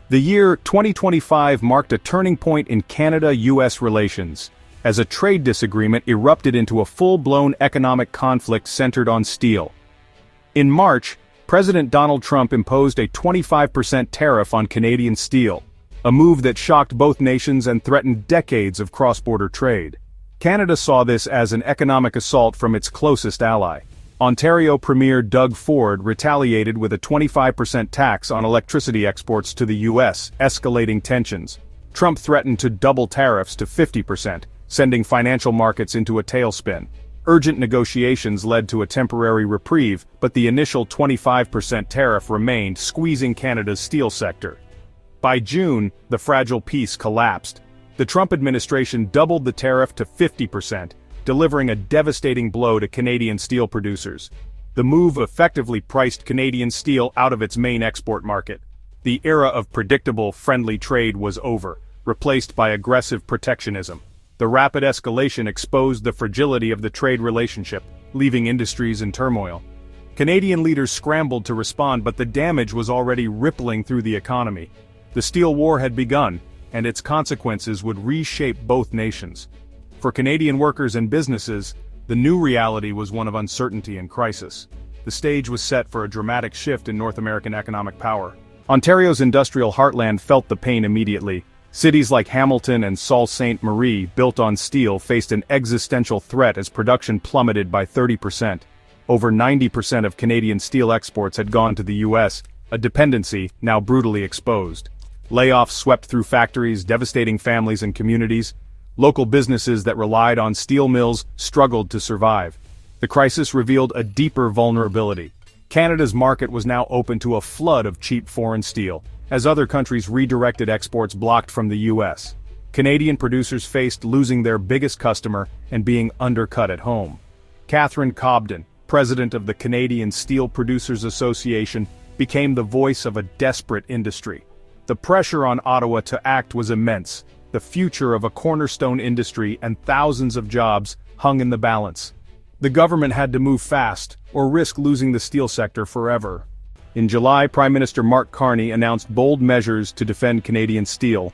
The year 2025 marked a turning point in Canada-US relations, as a trade disagreement erupted into a full-blown economic conflict centered on steel. In March, President Donald Trump imposed a 25% tariff on Canadian steel, a move that shocked both nations and threatened decades of cross-border trade. Canada saw this as an economic assault from its closest ally. Ontario Premier Doug Ford retaliated with a 25% tax on electricity exports to the U.S., escalating tensions. Trump threatened to double tariffs to 50%, sending financial markets into a tailspin. Urgent negotiations led to a temporary reprieve, but the initial 25% tariff remained, squeezing Canada's steel sector. By June, the fragile peace collapsed. The Trump administration doubled the tariff to 50%, delivering a devastating blow to Canadian steel producers. The move effectively priced Canadian steel out of its main export market. The era of predictable, friendly trade was over, replaced by aggressive protectionism. The rapid escalation exposed the fragility of the trade relationship, leaving industries in turmoil. Canadian leaders scrambled to respond, but the damage was already rippling through the economy. The steel war had begun, and its consequences would reshape both nations. For Canadian workers and businesses, the new reality was one of uncertainty and crisis. The stage was set for a dramatic shift in North American economic power. Ontario's industrial heartland felt the pain immediately. Cities like Hamilton and Sault Ste. Marie, built on steel, faced an existential threat as production plummeted by 30%. Over 90% of Canadian steel exports had gone to the U.S., a dependency now brutally exposed. Layoffs swept through factories, devastating families and communities. Local businesses that relied on steel mills struggled to survive. The crisis revealed a deeper vulnerability. Canada's market was now open to a flood of cheap foreign steel, as other countries redirected exports blocked from the U.S. Canadian producers faced losing their biggest customer and being undercut at home. Catherine Cobden, president of the Canadian Steel Producers Association, became the voice of a desperate industry. The pressure on Ottawa to act was immense. The future of a cornerstone industry and thousands of jobs hung in the balance. The government had to move fast, or risk losing the steel sector forever. In July, Prime Minister Mark Carney announced bold measures to defend Canadian steel.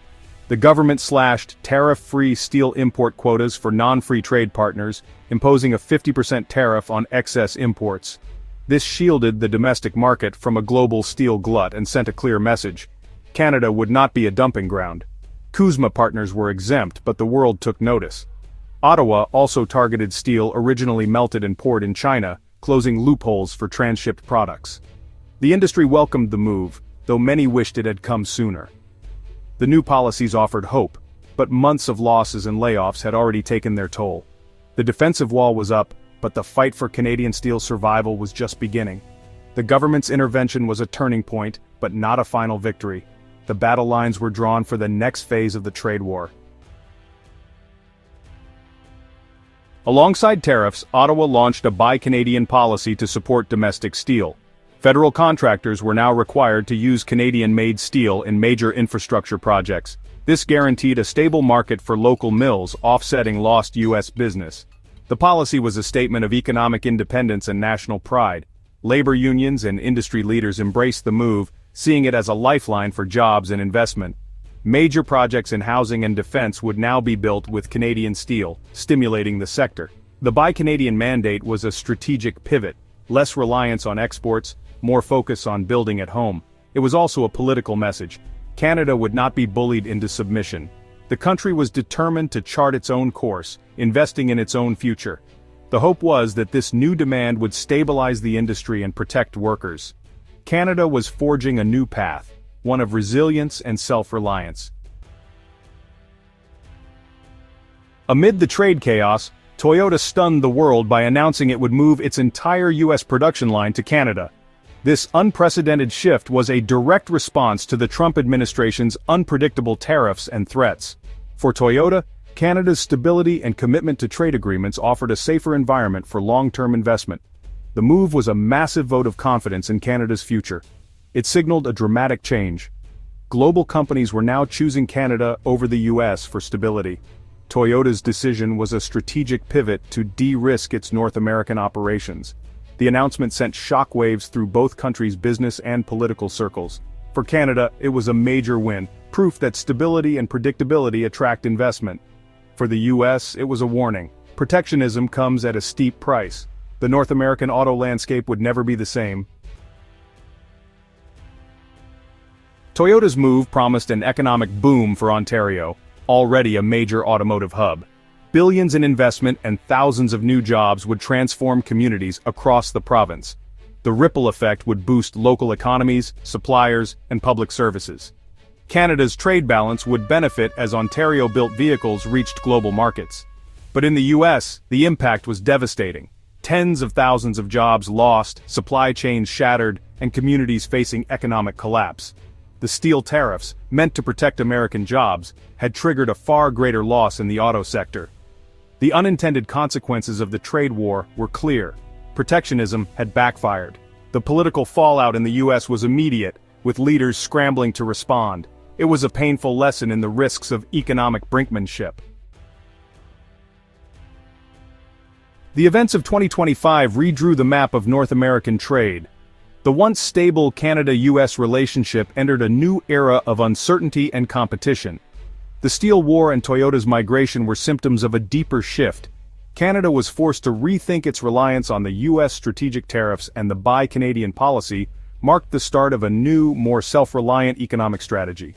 The government slashed tariff-free steel import quotas for non-free trade partners, imposing a 50% tariff on excess imports. This shielded the domestic market from a global steel glut and sent a clear message: Canada would not be a dumping ground. CUSMA partners were exempt, but the world took notice. Ottawa also targeted steel originally melted and poured in China, closing loopholes for transshipped products. The industry welcomed the move, though many wished it had come sooner. The new policies offered hope, but months of losses and layoffs had already taken their toll. The defensive wall was up, but the fight for Canadian steel's survival was just beginning. The government's intervention was a turning point, but not a final victory. The battle lines were drawn for the next phase of the trade war. Alongside tariffs, Ottawa launched a Buy Canadian policy to support domestic steel. Federal contractors were now required to use Canadian-made steel in major infrastructure projects. This guaranteed a stable market for local mills, offsetting lost U.S. business. The policy was a statement of economic independence and national pride. Labor unions and industry leaders embraced the move, seeing it as a lifeline for jobs and investment. Major projects in housing and defense would now be built with Canadian steel, stimulating the sector. The Buy Canadian mandate was a strategic pivot: less reliance on exports, more focus on building at home. It was also a political message. Canada would not be bullied into submission. The country was determined to chart its own course, investing in its own future. The hope was that this new demand would stabilize the industry and protect workers. Canada was forging a new path, one of resilience and self-reliance. Amid the trade chaos, Toyota stunned the world by announcing it would move its entire U.S. production line to Canada. This unprecedented shift was a direct response to the Trump administration's unpredictable tariffs and threats. For Toyota, Canada's stability and commitment to trade agreements offered a safer environment for long-term investment. The move was a massive vote of confidence in Canada's future. It signaled a dramatic change. Global companies were now choosing Canada over the U.S. for stability. Toyota's decision was a strategic pivot to de-risk its North American operations. The announcement sent shockwaves through both countries' business and political circles. For Canada, it was a major win, proof that stability and predictability attract investment. For the US, it was a warning. Protectionism comes at a steep price. The North American auto landscape would never be the same. Toyota's move promised an economic boom for Ontario, already a major automotive hub. Billions in investment and thousands of new jobs would transform communities across the province. The ripple effect would boost local economies, suppliers, and public services. Canada's trade balance would benefit as Ontario-built vehicles reached global markets. But in the US, the impact was devastating. Tens of thousands of jobs lost, supply chains shattered, and communities facing economic collapse. The steel tariffs, meant to protect American jobs, had triggered a far greater loss in the auto sector. The unintended consequences of the trade war were clear. Protectionism had backfired. The political fallout in the US was immediate, with leaders scrambling to respond. It was a painful lesson in the risks of economic brinkmanship. The events of 2025 redrew the map of North American trade. The once stable Canada-US relationship entered a new era of uncertainty and competition. The steel war and Toyota's migration were symptoms of a deeper shift. Canada was forced to rethink its reliance on the US strategic tariffs, and the Buy Canadian policy marked the start of a new, more self-reliant economic strategy.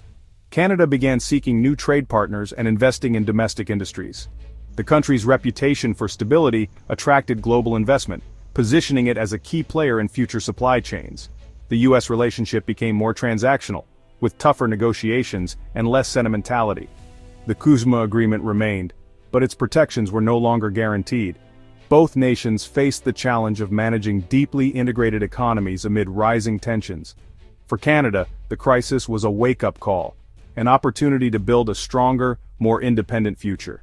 Canada began seeking new trade partners and investing in domestic industries. The country's reputation for stability attracted global investment, positioning it as a key player in future supply chains. The US relationship became more transactional, with tougher negotiations and less sentimentality. The CUSMA agreement remained, but its protections were no longer guaranteed. Both nations faced the challenge of managing deeply integrated economies amid rising tensions. For Canada, the crisis was a wake-up call, an opportunity to build a stronger, more independent future.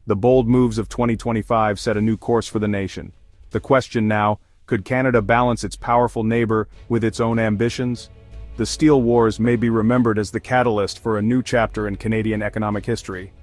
The bold moves of 2025 set a new course for the nation. The question now, could Canada balance its powerful neighbor with its own ambitions? The steel wars may be remembered as the catalyst for a new chapter in Canadian economic history.